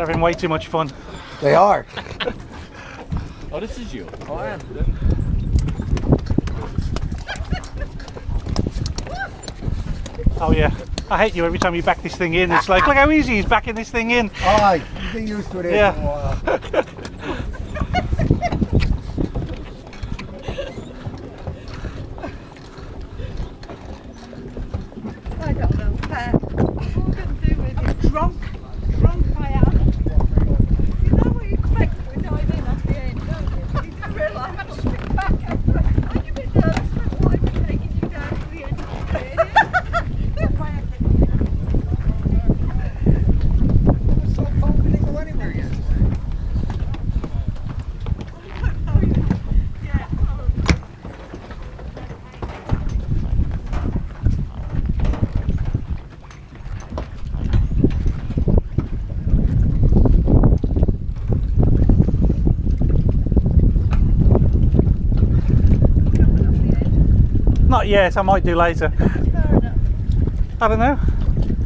They're having way too much fun. They are. Oh, this is you. Oh, I am. Oh yeah, I hate you every time you back this thing in. It's like, look how easy he's backing this thing in. Aye, you've been used to it Yeah. for a while. I don't know, what can do with it? Drunk I am. You know what you expect when you're diving in off the end, don't you? You do realise I have to spit back after it. Are you a bit nervous about why we're taking you down to the end of the end? It's so cold, we didn't go anywhere yet. Yeah. Not yet, I might do later. Fair enough. I don't know.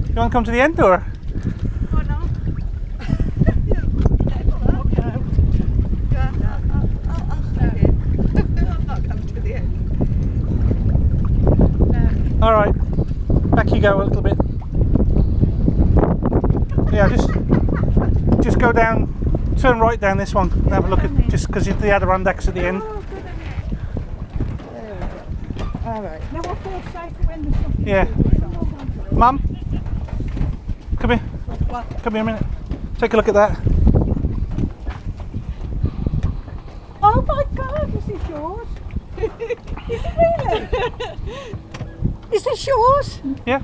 You want to come to the end or? Oh no. I'll stay here. I'm not coming to the end. No. Alright, back you go a little bit. Yeah, just go down, turn right down this one and have a look at, just because the Adirondacks at the end. Oh, good idea. There we go. Alright. Now I feel safer when there's something. Yeah. Mum, come here. What? Come here a minute. Take a look at that. Oh my God, this is yours. Is it really? Is this yours? Yeah.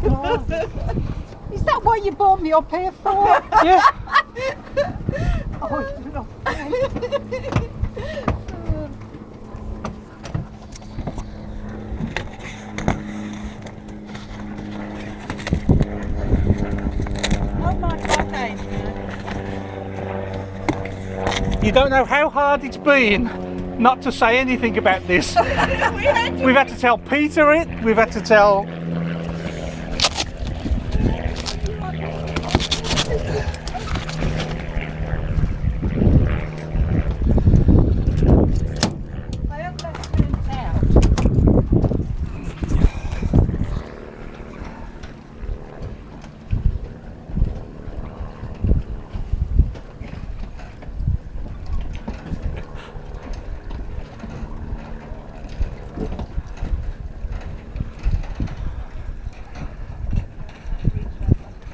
Oh. Is that what you brought me up here for? Yeah. Oh, it's lovely. Oh my God, You don't know how hard it's been not to say anything about this. We've had to tell Peter it, we've had to tell